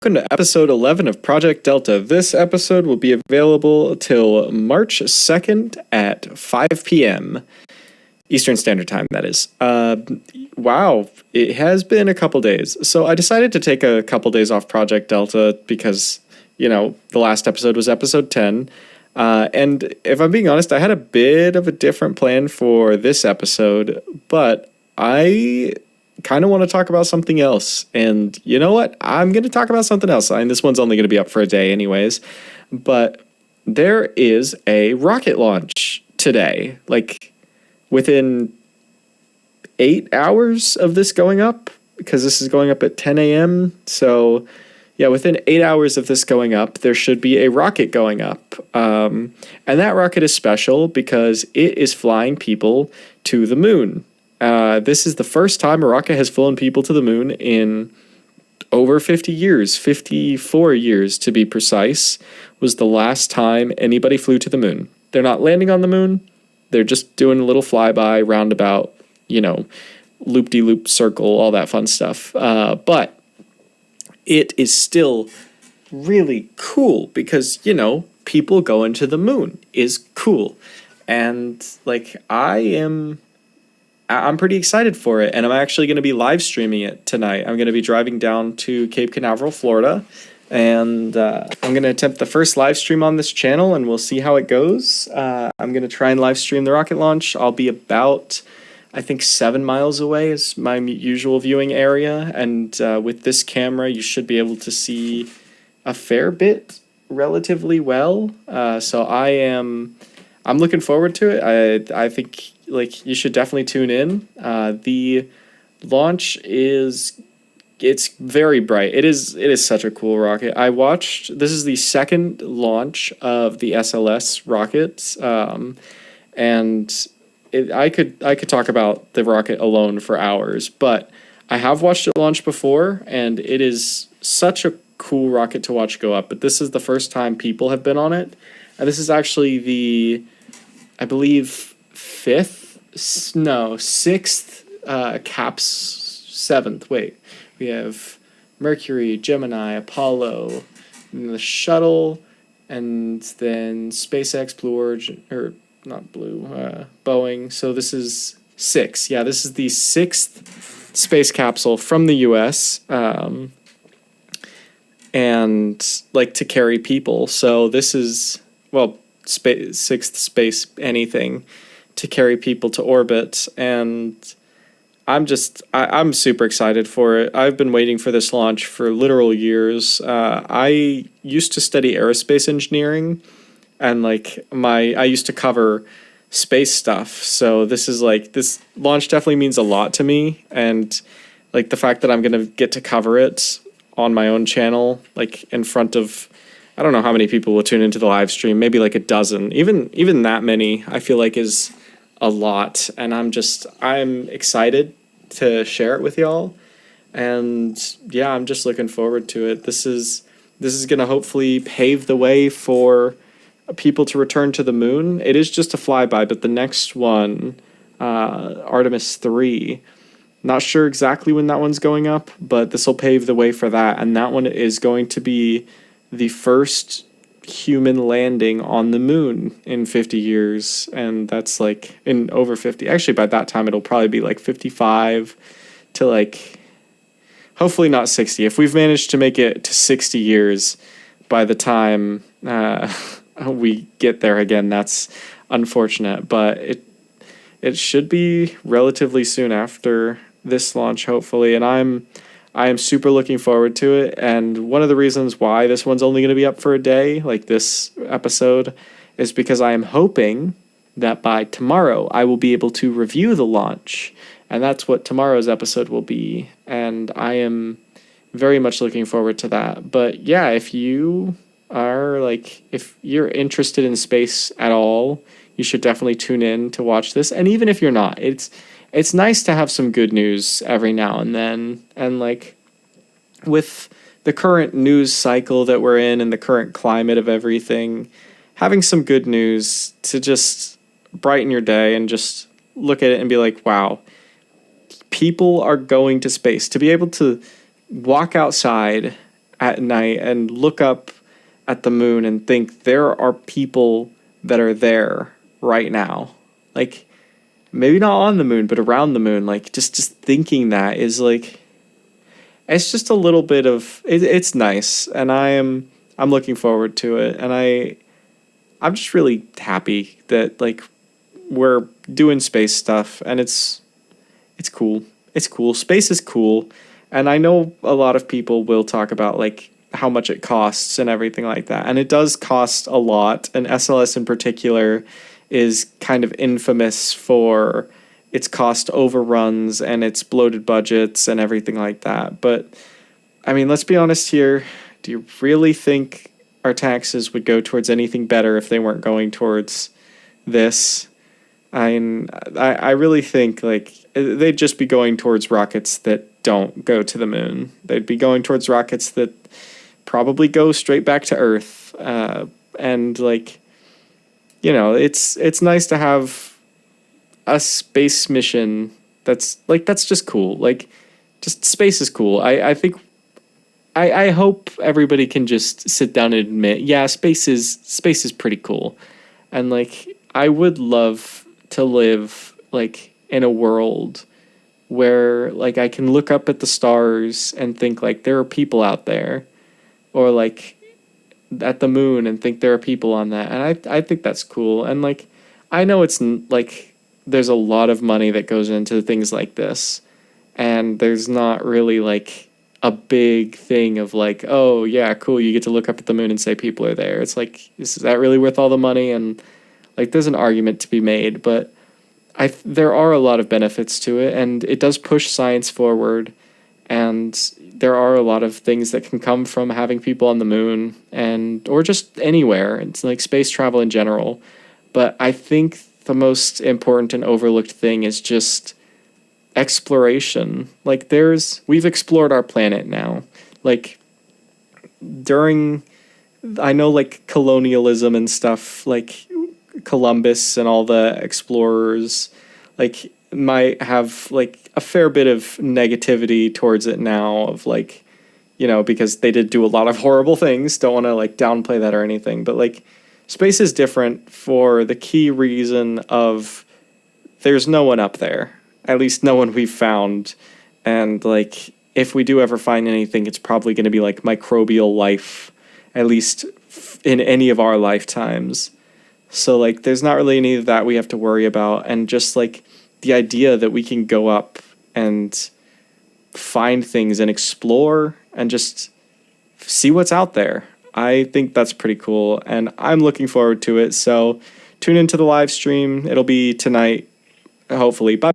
welcome to episode 11 of Project Delta. This episode will be available till March 2nd at 5 p.m. Eastern Standard Time, that is. Wow, it has been a couple days. So I decided to take a couple days off Project Delta because, the last episode was episode 10. And if I'm being honest, I had a bit of a different plan for this episode, but I kind of want to talk about something else. And you know what? I'm going to talk about something else. And this one's only going to be up for a day anyways. But there is a rocket launch today. Like within 8 hours of this going up, because this is going up at 10 a.m. So yeah, within 8 hours of this going up, there should be a rocket going up. And that rocket is special because it is flying people to the moon. This is the first time a rocket has flown people to the moon in over 50 years. 54 years, to be precise, was the last time anybody flew to the moon. They're not landing on the moon. They're just doing a little flyby, roundabout, loop-de-loop circle, all that fun stuff. But it is still really cool because, people going to the moon is cool. And, I'm pretty excited for it, and I'm actually going to be live streaming it tonight. I'm going to be driving down to Cape Canaveral, Florida, and I'm going to attempt the first live stream on this channel, and we'll see how it goes. I'm going to try and live stream the rocket launch. I'll be about, I think, 7 miles away is my usual viewing area, and with this camera, you should be able to see a fair bit relatively well. So I'm looking forward to it. I think you should definitely tune in. The launch it's very bright. It is such a cool rocket. This is the second launch of the SLS rockets. And I could talk about the rocket alone for hours, but I have watched it launch before, and it is such a cool rocket to watch go up. But this is the first time people have been on it, and this is actually the, I believe, sixth, CAPS 7th. Wait, we have Mercury, Gemini, Apollo, and the shuttle, and then SpaceX, Blue Origin, or not Blue, Boeing. So this is 6. Yeah, this is the 6th space capsule from the U.S., and to carry people. So this is, sixth space anything to carry people to orbit, and I'm super excited for it. I've been waiting for this launch for literal years. I used to study aerospace engineering, and I used to cover space stuff. So this launch definitely means a lot to me, and the fact that I'm gonna get to cover it on my own channel, in front of, I don't know how many people will tune into the live stream, maybe a dozen. Even that many, I feel is a lot. And I'm excited to share it with y'all. And yeah, I'm just looking forward to it. This is going to hopefully pave the way for people to return to the moon. It is just a flyby, but the next one, Artemis 3, not sure exactly when that one's going up, but this will pave the way for that. And that one is going to be the first human landing on the moon in 50 years. And that's in over 50. Actually, by that time, it'll probably be 55 to hopefully not 60. If we've managed to make it to 60 years by the time we get there again, that's unfortunate. But it should be relatively soon after this launch, hopefully. And I am super looking forward to it, and one of the reasons why this one's only going to be up for a day, this episode, is because I am hoping that by tomorrow I will be able to review the launch, and that's what tomorrow's episode will be, and I am very much looking forward to that. But yeah, if you are, if you're interested in space at all, you should definitely tune in to watch this, and even if you're not, it's nice to have some good news every now and then. And with the current news cycle that we're in and the current climate of everything, having some good news to just brighten your day and just look at it and be wow, people are going to space. To be able to walk outside at night and look up at the moon and think there are people that are there right now. Like, maybe not on the moon, but around the moon. Like, just thinking that is like, it's just a little bit of it's nice, and I'm looking forward to it, and I'm just really happy that like we're doing space stuff, and it's cool. It's cool. Space is cool, and I know a lot of people will talk about like how much it costs and everything like that, and it does cost a lot, and SLS in particular is kind of infamous for its cost overruns and its bloated budgets and everything like that. But I mean, let's be honest here. Do you really think our taxes would go towards anything better if they weren't going towards this? I really think like they'd just be going towards rockets that don't go to the moon. They'd be going towards rockets that probably go straight back to Earth. And like, you know, it's nice to have a space mission that's just cool. Like, just space is cool. I think I hope everybody can just sit down and admit, yeah, space is pretty cool. And like I would love to live like in a world where like I can look up at the stars and think like there are people out there, or like at the moon and think there are people on that. And I think that's cool. And like I know like there's a lot of money that goes into things like this, and there's not really like a big thing of like, oh yeah, cool, you get to look up at the moon and say people are there. It's like, is that really worth all the money? And like there's an argument to be made, but there are a lot of benefits to it, and it does push science forward, and there are a lot of things that can come from having people on the moon, and or just anywhere. It's like space travel in general. But I think the most important and overlooked thing is just exploration. Like we've explored our planet now. Like during, I know like colonialism and stuff, like Columbus and all the explorers like might have like a fair bit of negativity towards it now, of like, you know, because they did do a lot of horrible things. Don't want to like downplay that or anything, but like space is different for the key reason of there's no one up there, at least no one we've found. And like if we do ever find anything, it's probably going to be like microbial life, at least in any of our lifetimes. So like there's not really any of that we have to worry about, and just like the idea that we can go up and find things and explore and just see what's out there. I think that's pretty cool, and I'm looking forward to it. So tune into the live stream. It'll be tonight, hopefully. Bye.